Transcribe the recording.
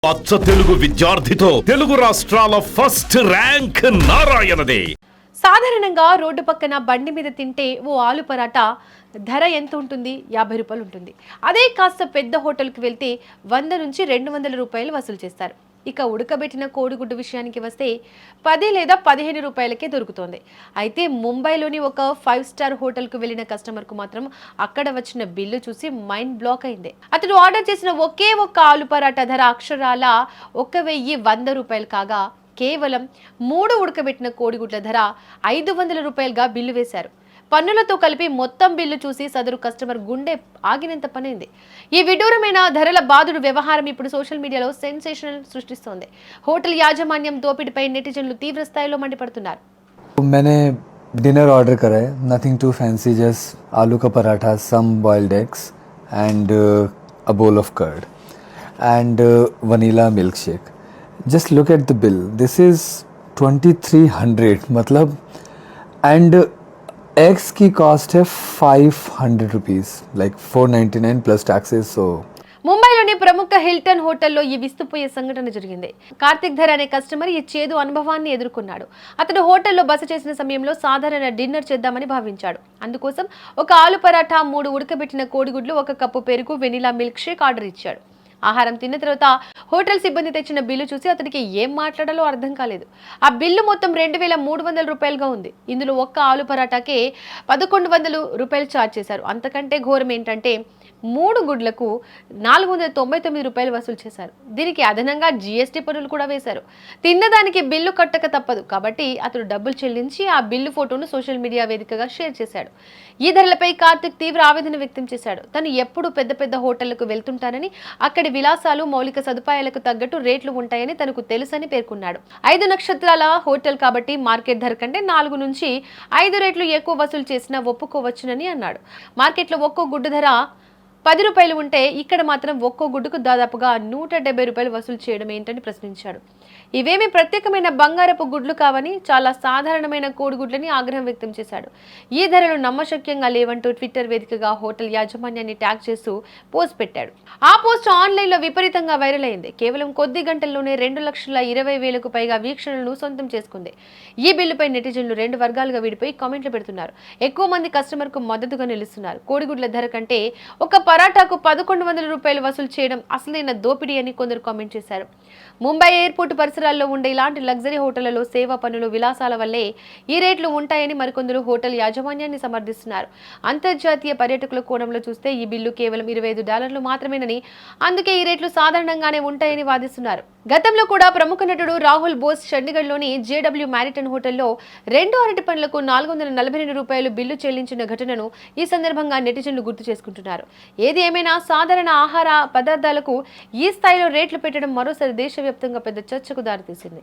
అచ్చ తెలుగు విద్యార్థితో తెలుగు రాష్ట్రాల first rank నారాయణదే. సాధారణంగా రోడ్డు పక్కన బండి మీద తింటే ఓ ఆలు పరాటా ధర ఎంత ఉంటుంది? 50 రూపాయలు ఉంటుంది. అదే కాస్త పెద్ద హోటల్కి వెళ్తే 100 నుంచి 200 రూపాయలు వసూలు చేస్తారు. ఇక ఉడకబెట్టిన కోడిగుడ్డు విషయానికి వస్తే 10 లేదా 15 రూపాయలకే దొరుకుతోంది. అయితే ముంబైలోని ఒక 5 స్టార్ హోటల్కు వెళ్ళిన కస్టమర్కు మాత్రం అక్కడ వచ్చిన బిల్లు చూసి మైండ్ బ్లాక్ అయింది. అతడు ఆర్డర్ చేసిన ఒకే ఒక్క ఆలు పరాటా ధర అక్షరాల 1100 రూపాయలు కాగా కేవలం 3 ఉడకబెట్టిన కోడిగుడ్ల ధర 500 రూపాయలుగా బిల్లు వేశారు. పన్నులతో కలిపి మొత్తం బిల్లు చూసి సదరు కస్టమర్ గుండె ఆగినంత పనైంది. ఈ విడూరమైన ధరల బాదుడు వ్యవహారం ఇప్పుడు సోషల్ మీడియాలో సెన్సేషనల్ సృష్టిస్తోంది. హోటల్ యాజమాన్యం దోపిడీపై నెటిజన్లు తీవ్ర స్థాయిలో మండిపడుతున్నారు. मैंने डिनर ऑर्डर करा है, nothing too fancy, just aloo का paratha, some boiled eggs and a bowl of curd and vanilla milkshake. Just look at the bill. This is 2300 मतलब and eggs की cost है 500 rupees, like 499 plus taxes. So ముంబైలోని ప్రముఖ Hilton హోటల్లో ఈ విస్తుపోయే సంఘటన జరిగింది. కార్తిక్ ధర్ అనే కస్టమర్ ఈ చేదు అనుభవాన్ని ఎదుర్కొన్నాడు. అతడు హోటల్లో బస చేసిన సమయంలో సాధారణ డిన్నర్ చేద్దామని భావించాడు. అందుకోసం ఒక ఆలు పరాఠా, 3 ఉడకబెట్టిన కోడిగుడ్లు, 1 కప్పు పెరుగు, వెనిలా మిల్క్ షేక్ ఆర్డర్ ఇచ్చాడు. ఆహారం తిన్న తర్వాత హోటల్ సిబ్బంది తెచ్చిన బిల్లు చూసి అతనికి ఏం మాట్లాడాలో అర్థం కాలేదు. ఆ బిల్లు మొత్తం 2300 రూపాయలుగా ఉంది. ఇందులో ఒక్క ఆలు పరాటాకే 1100 రూపాయలు ఛార్జ్ చేశారు. అంతకంటే ఘోరం ఏంటంటే 3 గుడ్లకు 499 రూపాయలు వసూలు చేశారు. దీనికి అదనంగా జీఎస్టీ పన్నులు కూడా వేశారు. తిన్నదానికి బిల్లు కట్టక తప్పదు కాబట్టి అతడు డబ్బులు చెల్లించి ఆ బిల్లు ఫోటోను సోషల్ మీడియా వేదికగా షేర్ చేశాడు. ఈ ధరలపై కార్తిక్ తీవ్ర ఆవేదన వ్యక్తం చేశాడు. తను ఎప్పుడు పెద్ద పెద్ద హోటళ్లకు వెళ్తుంటానని, అక్కడి విలాసాలు, మౌలిక సదుపాయాలకు తగ్గట్టు రేట్లు ఉంటాయని తనకు తెలుసని పేర్కొన్నాడు. 5 నక్షత్రాల హోటల్ కాబట్టి మార్కెట్ ధర కంటే 4 నుంచి 5 రేట్లు ఎక్కువ వసూలు చేసినా ఒప్పుకోవచ్చునని అన్నాడు. మార్కెట్లో ఒక్కో గుడ్డు ధర 10 రూపాయలు ఉంటే ఇక్కడ మాత్రం ఒక్కో గుడ్డుకు దాదాపుగా 170 రూపాయలు వసూలు చేయడం ఏంటని ప్రశ్నించాడు. ఇవేమీ ప్రత్యేకమైన బంగారపు గుడ్లు కావని, చాలా సాధారణమైన కోడిగుడ్లని ఆగ్రహం వ్యక్తం చేశాడు. ఈ ధరలు నమ్మశక్యంగా లేవంటూ ట్విట్టర్ వేదికగా హోటల్ యాజమాన్యాన్ని ట్యాగ్ చేస్తూ పోస్ట్ పెట్టాడు. ఆ పోస్ట్ ఆన్లైన్లో విపరీతంగా వైరల్ అయింది. కేవలం కొద్ది గంటల్లోనే 2,20,000కు పైగా వీక్షణలను సొంతం చేసుకుంది. ఈ బిల్లుపై నెటిజన్లు 2 వర్గాలుగా విడిపోయి కామెంట్లు పెడుతున్నారు. ఎక్కువ మంది కస్టమర్కు మద్దతుగా నిలుస్తున్నారు. కోడిగుడ్ల ధర కంటే ఒక పరాటాకు 1100 రూపాయలు వసూలు చేయడం అసలైన దోపిడీ అని కొందరు కామెంట్ చేశారు. ముంబై ఎయిర్పోర్ట్ పరిసరాల్లో ఉండే ఇలాంటి లగ్జరీ హోటళ్లలో సేవా పన్నులు, విలాసాల వల్లే ఈ రేట్లు ఉంటాయని మరికొందరు హోటల్ యాజమాన్యాన్ని సమర్థిస్తున్నారు. అంతర్జాతీయ పర్యాటకుల కోణంలో చూస్తే ఈ బిల్లు కేవలం $25 మాత్రమేనని, అందుకే ఈ రేట్లు సాధారణంగానే ఉంటాయని వాదిస్తున్నారు. గతంలో కూడా ప్రముఖ నటుడు రాహుల్ బోస్ చండీగఢ్లోని JW మ్యారిటన్ హోటల్లో 2 అరటి పండ్లకు 442 రూపాయలు బిల్లు చెల్లించిన ఘటనను ఈ సందర్భంగా నెటిజన్లు గుర్తు చేసుకుంటున్నారు. ఏది ఏమైనా సాధారణ ఆహార పదార్థాలకు ఈ స్థాయిలో రేట్లు పెట్టడం మరోసారి దేశవ్యాప్తంగా పెద్ద చర్చకు దారితీసింది.